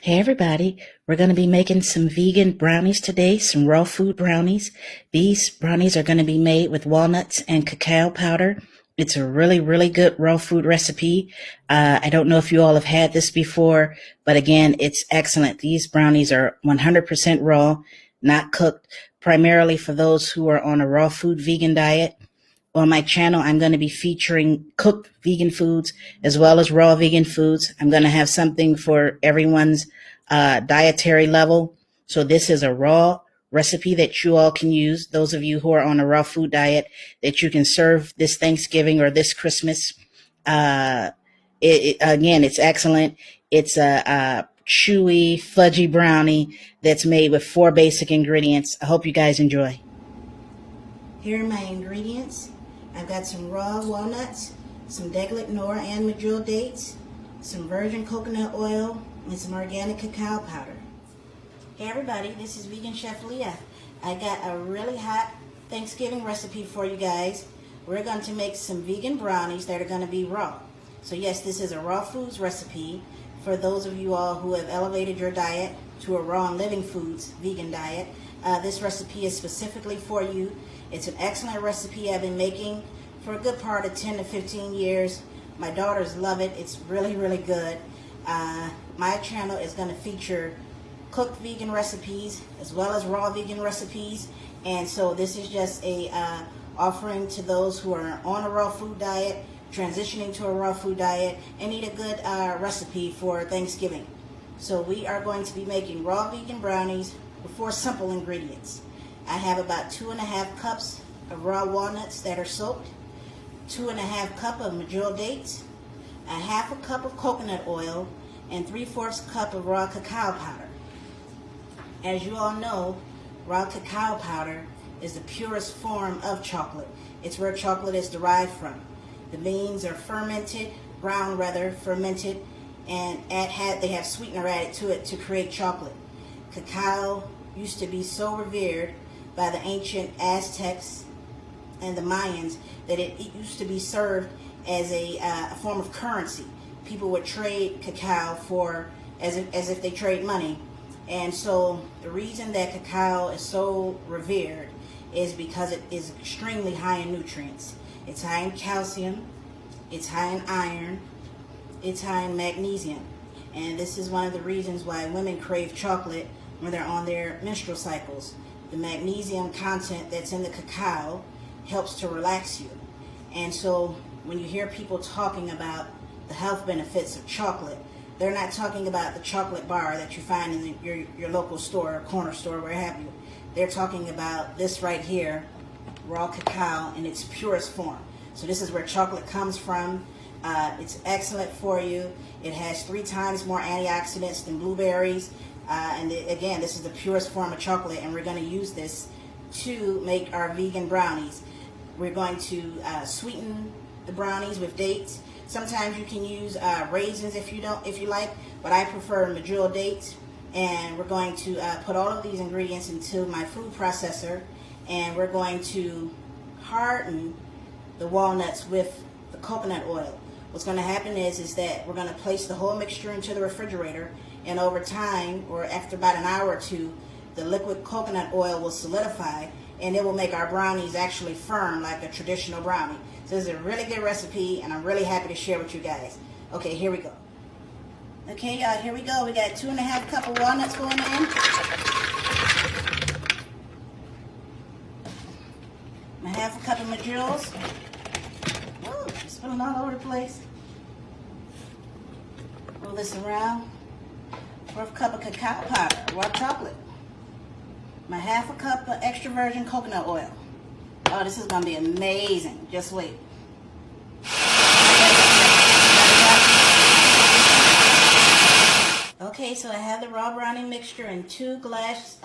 Hey everybody, we're going to be making some vegan brownies today, some raw food brownies. These brownies are going to be made with walnuts and cacao powder. It's a really, really good raw food recipe. I don't know if you all have had this before, but again, it's excellent. These brownies are 100% raw, not cooked, primarily for those who are on a raw food vegan diet. On my channel, I'm going to be featuring cooked vegan foods as well as raw vegan foods. I'm going to have something for everyone's dietary level. So this is a raw recipe that you all can use. Those of you who are on a raw food diet, that you can serve this Thanksgiving or this Christmas. Again, it's excellent. It's a chewy, fudgy brownie that's made with 4 basic ingredients. I hope you guys enjoy. Here are my ingredients. I've got some raw walnuts, some deglet nor and medjool dates, some virgin coconut oil, and some organic cacao powder. Hey everybody, this is Veganchefleah. I got a really hot Thanksgiving recipe for you guys. We're going to make some vegan brownies that are going to be raw. So yes, this is a raw foods recipe for those of you all who have elevated your diet to a raw and living foods vegan diet. This recipe is specifically for you. It's an excellent recipe I've been making for a good part of 10 to 15 years. My daughters love it. It's really, really good. My channel is going to feature cooked vegan recipes as well as raw vegan recipes. And so this is just a offering to those who are on a raw food diet, transitioning to a raw food diet, and need a good recipe for Thanksgiving. So we are going to be making raw vegan brownies with 4 simple ingredients. I have about 2½ cups of raw walnuts that are soaked, 2½ cup of medjool dates, 1/2 cup of coconut oil, and 3/4 cup of raw cacao powder. As you all know, raw cacao powder is the purest form of chocolate. It's where chocolate is derived from. The beans are fermented, brown rather, fermented, and they have sweetener added to it to create chocolate. Cacao used to be so revered by the ancient Aztecs and the Mayans that it used to be served as a form of currency. People would trade cacao for as if they trade money. And so the reason that cacao is so revered is because it is extremely high in nutrients. It's high in calcium, it's high in iron, it's high in magnesium. And this is one of the reasons why women crave chocolate when they're on their menstrual cycles. The magnesium content that's in the cacao helps to relax you. And so when you hear people talking about the health benefits of chocolate, they're not talking about the chocolate bar that you find in your local store or corner store, where have you. They're talking about this right here, raw cacao in its purest form. So this is where chocolate comes from. It's excellent for you. It has 3 times more antioxidants than blueberries. Again, this is the purest form of chocolate, and we're going to use this to make our vegan brownies. We're going to sweeten the brownies with dates. Sometimes you can use raisins if you like, but I prefer medjool dates. And we're going to put all of these ingredients into my food processor, and we're going to harden the walnuts with the coconut oil. What's going to happen is that we're going to place the whole mixture into the refrigerator, and over time, or after about an hour or 2, the liquid coconut oil will solidify, and it will make our brownies actually firm like a traditional brownie. So this is a really good recipe, and I'm really happy to share with you guys. Okay, here we go. Okay, y'all, here we go. We got 2½ cup of walnuts going in. My 1/2 cup of medjools. Woo, it's spilling all over the place. Roll this around. 1/4 cup of cacao powder, raw chocolate. My 1/2 cup of extra virgin coconut oil. Oh, this is going to be amazing. Just wait. Okay, so I have the raw brownie mixture in 2 glass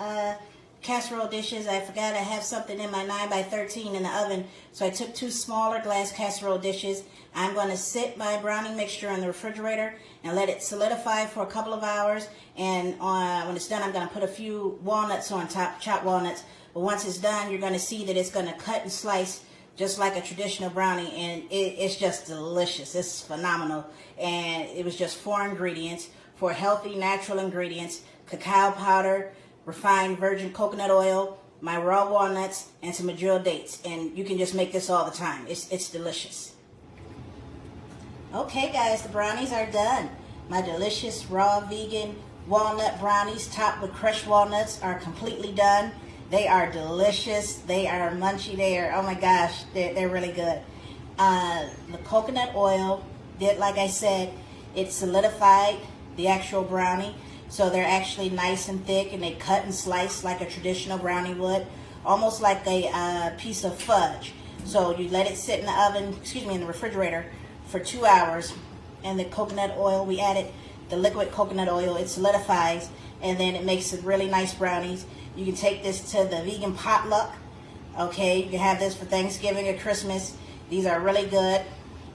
casserole dishes. I forgot I have something in my 9x13 in the oven, so I took 2 smaller glass casserole dishes. I'm going to sit my brownie mixture in the refrigerator and let it solidify for a couple of hours. And when it's done, I'm going to put a few walnuts on top, chopped walnuts. But once it's done, you're going to see that it's going to cut and slice just like a traditional brownie, and it's just delicious. It's phenomenal. And it was just 4 ingredients for healthy, natural ingredients: cacao powder, refined virgin coconut oil, my raw walnuts, and some maduro dates. And you can just make this all the time. It's delicious. Okay guys, the brownies are done. My delicious raw vegan walnut brownies topped with crushed walnuts are completely done. They are delicious. They are munchy. They are, oh my gosh, they're really good. The coconut oil did, like I said, it solidified the actual brownie. So they're actually nice and thick, and they cut and slice like a traditional brownie would, almost like a piece of fudge. So you let it sit in the oven, in the refrigerator for 2 hours, and the coconut oil, we added the liquid coconut oil, it solidifies, and then it makes it really nice brownies. You can take this to the vegan potluck. Okay, you can have this for Thanksgiving or Christmas. These are really good.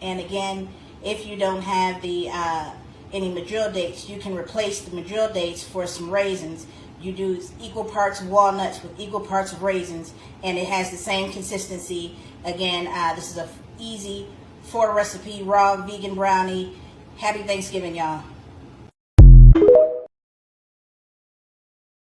And again, if you don't have the any maduro dates, you can replace the maduro dates for some raisins. You do equal parts of walnuts with equal parts of raisins, and it has the same consistency. Again, this is a easy 4 recipe raw vegan brownie. Happy Thanksgiving, y'all.